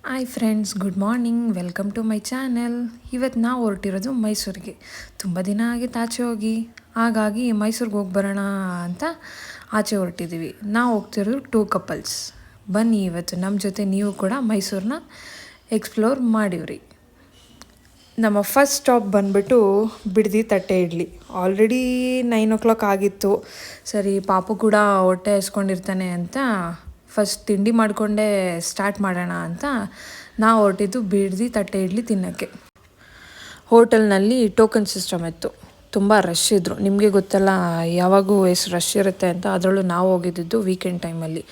Hi friends, good morning. Welcome to my channel. ಇವತ್ತು ನಾವು ಹೊರಟಿರೋದು ಮೈಸೂರಿಗೆ. ತುಂಬ ದಿನ ಆಗಿತ್ತು ಆಚೆ ಹೋಗಿ, ಹಾಗಾಗಿ ಮೈಸೂರಿಗೆ ಹೋಗಿ ಬರೋಣ ಅಂತ ಆಚೆ ಹೊರಟಿದ್ದೀವಿ. ನಾವು ಹೋಗ್ತಿರೋದು 2 ಕಪಲ್ಸ್. ಬನ್ನಿ, ಇವತ್ತು ನಮ್ಮ ಜೊತೆ ನೀವು ಕೂಡ ಮೈಸೂರನ್ನ ಎಕ್ಸ್ಪ್ಲೋರ್ ಮಾಡಿವ್ರಿ. ನಮ್ಮ ಫಸ್ಟ್ ಸ್ಟಾಪ್ ಬಂದುಬಿಟ್ಟು ಬಿಡದಿ ತಟ್ಟೆ ಇಡ್ಲಿ. ಆಲ್ರೆಡಿ 9 o'clock ಆಗಿತ್ತು. ಸರಿ, ಪಾಪು ಕೂಡ ಹೊಟ್ಟೆ ಹಸ್ಕೊಂಡಿರ್ತಾನೆ ಅಂತ ಫಸ್ಟ್ ತಿಂಡಿ ಮಾಡಿಕೊಂಡೇ ಸ್ಟಾರ್ಟ್ ಮಾಡೋಣ ಅಂತ ನಾವು ಹೊರಟಿದ್ದು ಬಿಡದಿ ತಟ್ಟೆ ಇಡ್ಲಿ ತಿನ್ನೋಕ್ಕೆ. ಹೋಟೆಲ್ನಲ್ಲಿ ಟೋಕನ್ ಸಿಸ್ಟಮ್ ಇತ್ತು. ತುಂಬ ರಶ್ ಇದ್ದರು. ನಿಮಗೆ ಗೊತ್ತಲ್ಲ ಯಾವಾಗೂ ಎಷ್ಟು ರಶ್ ಇರುತ್ತೆ ಅಂತ. ಅದರಲ್ಲೂ ನಾವು ಹೋಗಿದ್ದು ವೀಕೆಂಡ್ ಟೈಮಲ್ಲಿ.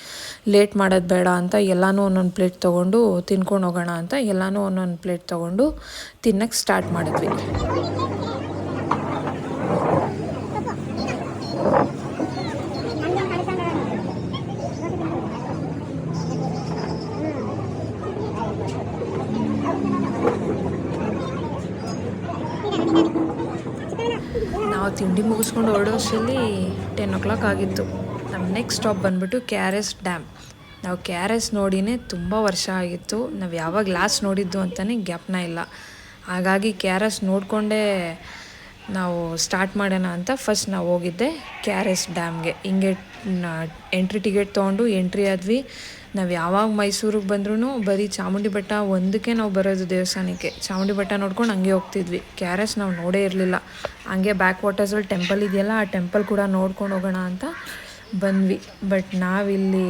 ಲೇಟ್ ಮಾಡೋದು ಬೇಡ ಅಂತ ಎಲ್ಲನೂ ಒಂದೊಂದು ಪ್ಲೇಟ್ ತೊಗೊಂಡು ತಿನ್ಕೊಂಡು ಹೋಗೋಣ ಅಂತ ಎಲ್ಲನೂ ಒಂದೊಂದು ಪ್ಲೇಟ್ ತೊಗೊಂಡು ತಿನ್ನೋಕ್ಕೆ ಸ್ಟಾರ್ಟ್ ಮಾಡಿದ್ವಿ. ನಾವು ತಿಂಡಿ ಮುಗಿಸ್ಕೊಂಡು ಹೊರಡೋಷ್ಟರಲ್ಲಿ 10 o'clock ಆಗಿತ್ತು. ನಮ್ಮ ನೆಕ್ಸ್ಟ್ ಸ್ಟಾಪ್ ಬಂದುಬಿಟ್ಟು KRS ಡ್ಯಾಮ್. ನಾವು KRS ನೋಡಿನೇ ತುಂಬ ವರ್ಷ ಆಗಿತ್ತು. ನಾವು ಯಾವಾಗ ಲಾಸ್ಟ್ ನೋಡಿದ್ದು ಅಂತಲೇ ಜ್ಞಾಪನ ಇಲ್ಲ. ಹಾಗಾಗಿ KRS ನೋಡಿಕೊಂಡೇ ನಾವು ಸ್ಟಾರ್ಟ್ ಮಾಡೋಣ ಅಂತ ಫಸ್ಟ್ ನಾವು ಹೋಗಿದ್ದೆ KRS ಡ್ಯಾಮ್ಗೆ. ಹಿಂಗೆ ಎಂಟ್ರಿ ಟಿಕೆಟ್ ತೊಗೊಂಡು ಎಂಟ್ರಿ ಆದ್ವಿ. ನಾವು ಯಾವಾಗ ಮೈಸೂರಿಗೆ ಬಂದ್ರೂ ಬರೀ ಚಾಮುಂಡಿ ಬೆಟ್ಟ ಒಂದಕ್ಕೆ ನಾವು ಬರೋದು ದೇವಸ್ಥಾನಕ್ಕೆ. ಚಾಮುಂಡಿ ಬೆಟ್ಟ ನೋಡ್ಕೊಂಡು ಹಂಗೆ ಹೋಗ್ತಿದ್ವಿ. KRS ನಾವು ನೋಡೇ ಇರಲಿಲ್ಲ. ಹಂಗೆ ಬ್ಯಾಕ್ ವಾಟರ್ಸಲ್ಲಿ ಟೆಂಪಲ್ ಇದೆಯಲ್ಲ, ಆ ಟೆಂಪಲ್ ಕೂಡ ನೋಡ್ಕೊಂಡು ಹೋಗೋಣ ಅಂತ ಬಂದ್ವಿ. ಬಟ್ ನಾವಿಲ್ಲಿ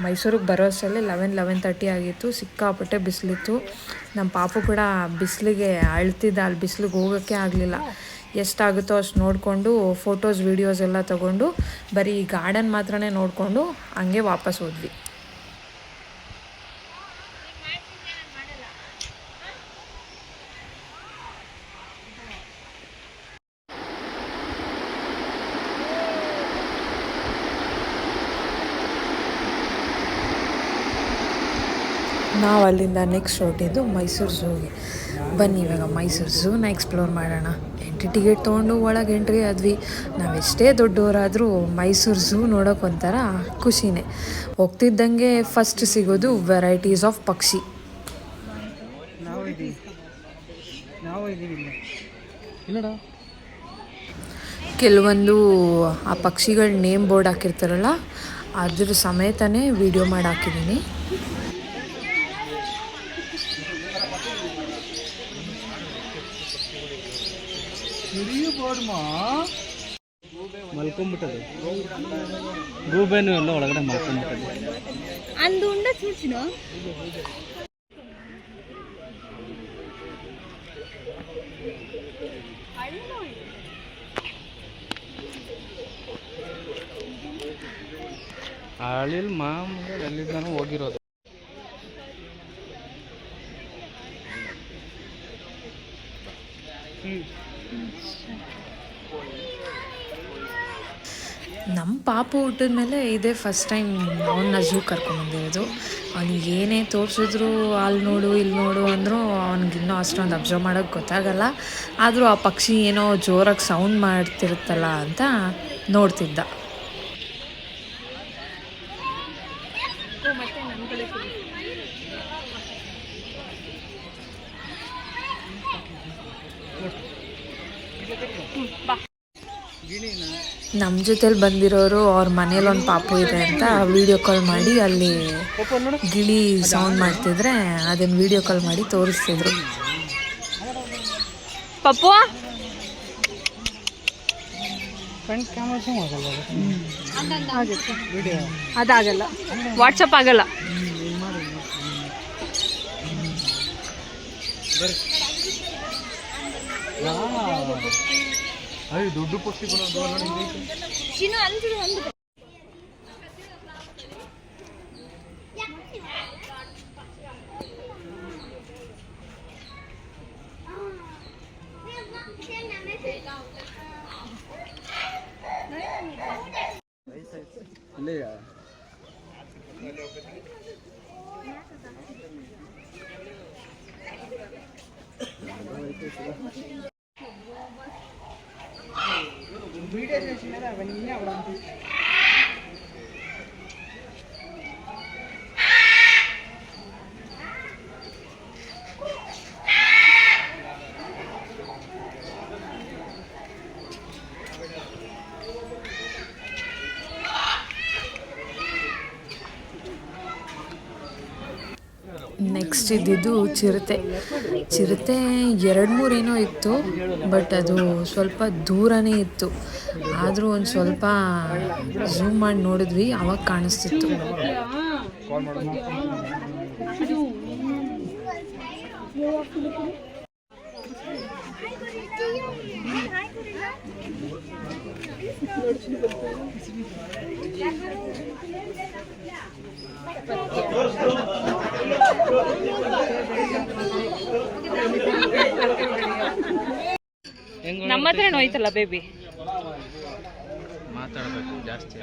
ಮೈಸೂರಿಗೆ ಬರೋ ಅಷ್ಟರಲ್ಲಿ 11:30 ಆಗಿತ್ತು. ಸಿಕ್ಕಾಪಟ್ಟೆ ಬಿಸಿಲಿತ್ತು. ನಮ್ಮ ಪಾಪು ಕೂಡ ಬಿಸಿಲಿಗೆ ಅಳ್ತಿದ್ದ. ಅಲ್ಲಿ ಬಿಸಿಲಿಗೆ ಹೋಗೋಕ್ಕೆ ಆಗಲಿಲ್ಲ. ಎಷ್ಟಾಗುತ್ತೋ ಅಷ್ಟು ನೋಡಿಕೊಂಡು ಫೋಟೋಸ್ ವೀಡಿಯೋಸ್ ಎಲ್ಲ ತೊಗೊಂಡು ಬರೀ ಗಾರ್ಡನ್ ಮಾತ್ರನೇ ನೋಡಿಕೊಂಡು ಹಂಗೆ ವಾಪಸ್ ಹೋದ್ವಿ. ನಾವು ಅಲ್ಲಿಂದ ನೆಕ್ಸ್ಟ್ ಹೊರಟಿದ್ದು ಮೈಸೂರು ಝೂಗೆ. ಬನ್ನಿ, ಇವಾಗ ಮೈಸೂರು ಝೂನ ಎಕ್ಸ್ಪ್ಲೋರ್ ಮಾಡೋಣ. ಎಂಟ್ರಿ ಟಿಕೆಟ್ ತೊಗೊಂಡು ಒಳಗೆ ಎಂಟ್ರಿ ಆದ್ವಿ. ನಾವೆಷ್ಟೇ ದೊಡ್ಡವರಾದರೂ ಮೈಸೂರು ಝೂ ನೋಡೋಕೆ ಒಂಥರ ಖುಷಿನೇ. ಹೋಗ್ತಿದ್ದಂಗೆ ಫಸ್ಟ್ ಸಿಗೋದು ವೆರೈಟೀಸ್ ಆಫ್ ಪಕ್ಷಿ. ಕೆಲವೊಂದು ಆ ಪಕ್ಷಿಗಳ ನೇಮ್ ಬೋರ್ಡ್ ಹಾಕಿರ್ತಾರಲ್ಲ, ಅದ್ರ ಸಮೇತನೇ ವಿಡಿಯೋ ಮಾಡಿ ಹಾಕಿದ್ದೀನಿ. ಮಲ್ಕೊಂಡ್ಬಿಟ್ಟದು ಗೂಬೆನು ಎಲ್ಲ ಒಳಗಡೆ ಮಲ್ಕೊಂಡ್ಬಿಟ್ಟದು. ಅಂದು ಉಂಡ ಚೂಚಿನ ಹಳ್ಳಿಲ್ ಮಾಮೂಲಿ ಎಲ್ಲಿದ್ದಾನು ಹೋಗಿರೋದು. ನಮ್ಮ ಪಾಪು ಹುಟ್ಟಿದ ಮೇಲೆ ಇದೇ ಫಸ್ಟ್ ಟೈಮ್ ಅವನ್ನ ಝೂ ಕರ್ಕೊಂಬಂದಿರೋದು. ಅವ್ನಿಗೆ ಏನೇ ತೋರಿಸಿದ್ರು ಅಲ್ಲಿ ನೋಡು ಇಲ್ಲಿ ನೋಡು ಅಂದರೂ ಅವ್ನಿಗಿನ್ನೂ ಅಷ್ಟೊಂದು ಅಬ್ಸರ್ವ್ ಮಾಡೋಕ್ಕೆ ಗೊತ್ತಾಗಲ್ಲ. ಆದರೂ ಆ ಪಕ್ಷಿ ಏನೋ ಜೋರಾಗಿ ಸೌಂಡ್ ಮಾಡ್ತಿರುತ್ತಲ್ಲ ಅಂತ ನೋಡ್ತಿದ್ದ. ನಮ್ಮ ಜೊತೆಲಿ ಬಂದಿರೋರು ಅವ್ರ ಮನೇಲಿ ಒಂದು ಪಾಪು ಇದೆ ಅಂತ ವಿಡಿಯೋ ಕಾಲ್ ಮಾಡಿ ಅಲ್ಲಿ ಗಿಳಿ ಸೌಂಡ್ ಮಾಡ್ತಿದ್ರೆ ಅದನ್ನು ವಿಡಿಯೋ ಕಾಲ್ ಮಾಡಿ ತೋರಿಸ್ತಿದ್ರು. ಪಪ್ಪು ಅದಾಗಲ್ಲ, ವಾಟ್ಸಪ್ ಆಗಲ್ಲ. ದೊಡ್ಡ ಪಕ್ಷಿ ಕೂಡ ನೆಕ್ಸ್ಟ್ ಇದ್ದಿದ್ದು ಚಿರತೆ. ಚಿರತೆ 2-3 ಏನೋ ಇತ್ತು, ಬಟ್ ಅದು ಸ್ವಲ್ಪ ದೂರನೇ ಇತ್ತು. ಆದರೂ ಒಂದು ಸ್ವಲ್ಪ ಝೂಮ್ ಮಾಡಿ ನೋಡಿದ್ವಿ, ಆವಾಗ ಕಾಣಿಸ್ತಿತ್ತು. ನಮ್ಮ ಹತ್ರ ಹೋಯ್ತಲ್ಲ ಬೇಬಿ. ಮಾತಾಡಬೇಕು ಜಾಸ್ತಿ.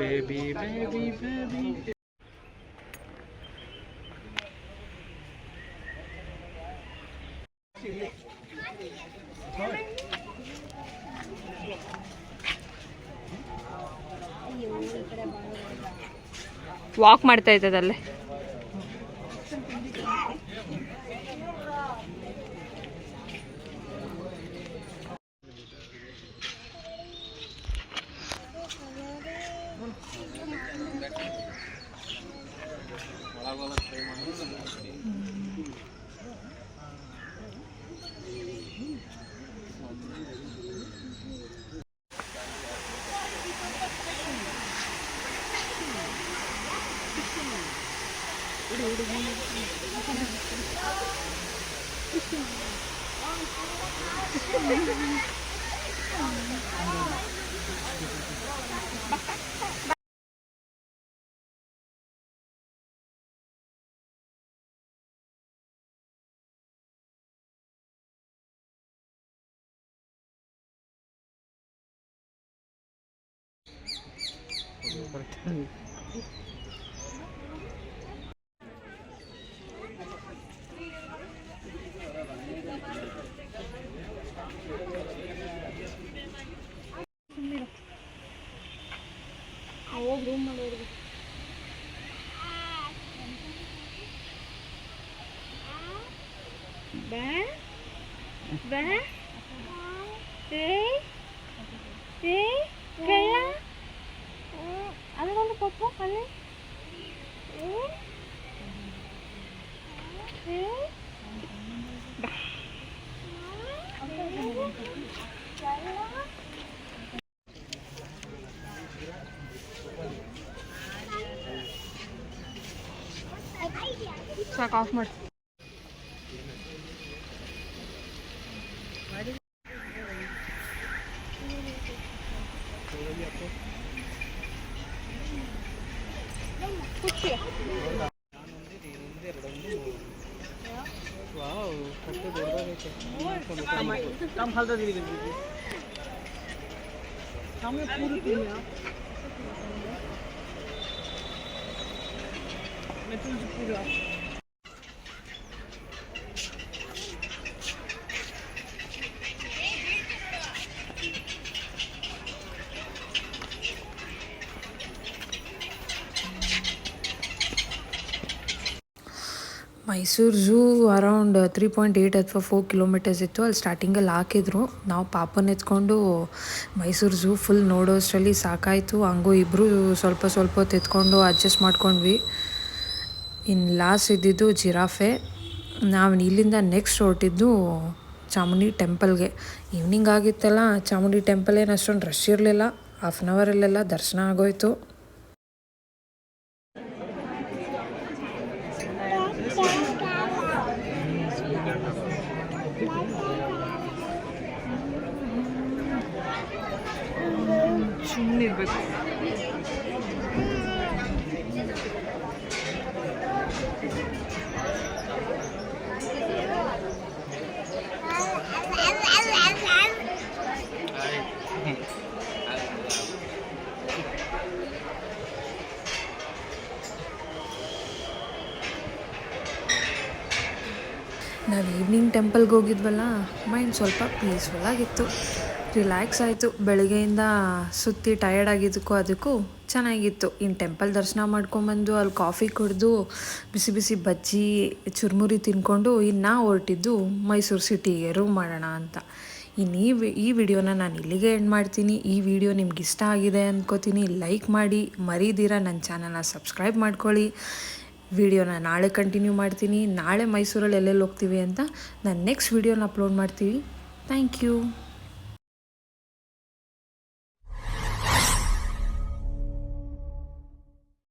Baby baby baby. ವಾಕ್ ಮಾಡ್ತಾ ಇದ್ದದಲ್ಲೇ. ಹೋಗಿ ರೂಮ್ ಮಾಡೋರಿಗೆ ಬಾ ಬಾ ಏ ಏ ಕಳ್ಳ ಅದೊಂದು ಕೊಪ್ಪು ಅಲ್ಲಿ ಸಾಕು, ಆಫ್ ಮಾಡಿ. ಮೈಸೂರು ಝೂ ಅರೌಂಡ್ 3.8 ಅಥವಾ 4 ಕಿಲೋಮೀಟರ್ಸ್ ಇತ್ತು. ಅಲ್ಲಿ ಸ್ಟಾರ್ಟಿಂಗಲ್ಲಿ ಹಾಕಿದ್ರು. ನಾವು ಪಾಪನ ಎತ್ಕೊಂಡು ಮೈಸೂರು ಝೂ ಫುಲ್ ನೋಡೋಷ್ಟರಲ್ಲಿ ಸಾಕಾಯಿತು. ಹಂಗೂ ಇಬ್ಬರು ಸ್ವಲ್ಪ ಹೊತ್ತು ಎತ್ಕೊಂಡು ಅಡ್ಜಸ್ಟ್ ಮಾಡ್ಕೊಂಡ್ವಿ. ಇನ್ನು ಲಾಸ್ಟ್ ಇದ್ದಿದ್ದು ಜಿರಾಫೆ. ನಾವು ಇಲ್ಲಿಂದ ನೆಕ್ಸ್ಟ್ ಹೊರಟಿದ್ದು ಚಾಮುಂಡಿ ಟೆಂಪಲ್ಗೆ. ಈವ್ನಿಂಗ್ ಆಗಿತ್ತಲ್ಲ, ಚಾಮುಂಡಿ ಟೆಂಪಲ್ ಏನು ಅಷ್ಟೊಂದು ರಶ್ ಇರಲಿಲ್ಲ. ಹಾಫ್ ಆನ್ ಅವರಲ್ಲೆಲ್ಲ ದರ್ಶನ ಆಗೋಯ್ತು. ಸುಮ್ಮನಿರ್ಬೇಕು. ನಾವು ಈವ್ನಿಂಗ್ ಟೆಂಪಲ್ಗೆ ಹೋಗಿದ್ವಲ್ಲ, ಮೈಂಡ್ ಸ್ವಲ್ಪ ಪೀಸ್ಫುಲ್ ಆಗಿತ್ತು, ರಿಲ್ಯಾಕ್ಸ್ ಆಯಿತು. ಬೆಳಗ್ಗೆಯಿಂದ ಸುತ್ತಿ ಟಯರ್ಡ್ ಆಗಿದ್ದಕ್ಕೂ ಅದಕ್ಕೂ ಚೆನ್ನಾಗಿತ್ತು. ಇನ್ನು ಟೆಂಪಲ್ ದರ್ಶನ ಮಾಡ್ಕೊಂಬಂದು ಅಲ್ಲಿ ಕಾಫಿ ಕುಡಿದು ಬಿಸಿ ಬಿಸಿ ಬಜ್ಜಿ ಚುರುಮುರಿ ತಿನ್ಕೊಂಡು ಇನ್ನು ಹೊರಟಿದ್ದು ಮೈಸೂರು ಸಿಟಿಗೆ ರೂಮ್ ಮಾಡೋಣ ಅಂತ. ಈ ವಿಡಿಯೋನ ನಾನು ಇಲ್ಲಿಗೆ ಎಂಡ್ ಮಾಡ್ತೀನಿ. ಈ ವಿಡಿಯೋ ನಿಮ್ಗೆ ಇಷ್ಟ ಆಗಿದೆ ಅಂದ್ಕೋತೀನಿ. ಲೈಕ್ ಮಾಡಿ, ಮರೀದಿರ ನನ್ನ ಚಾನಲ್ನ ಸಬ್ಸ್ಕ್ರೈಬ್ ಮಾಡ್ಕೊಳ್ಳಿ. ವಿಡಿಯೋನ ನಾಳೆ ಕಂಟಿನ್ಯೂ ಮಾಡ್ತೀನಿ. ನಾಳೆ ಮೈಸೂರಲ್ಲಿ ಎಲ್ಲೆಲ್ಲಿ ಹೋಗ್ತೀವಿ ಅಂತ ನಾನು ನೆಕ್ಸ್ಟ್ ವಿಡಿಯೋನ ಅಪ್ಲೋಡ್ ಮಾಡ್ತೀವಿ. Thank you.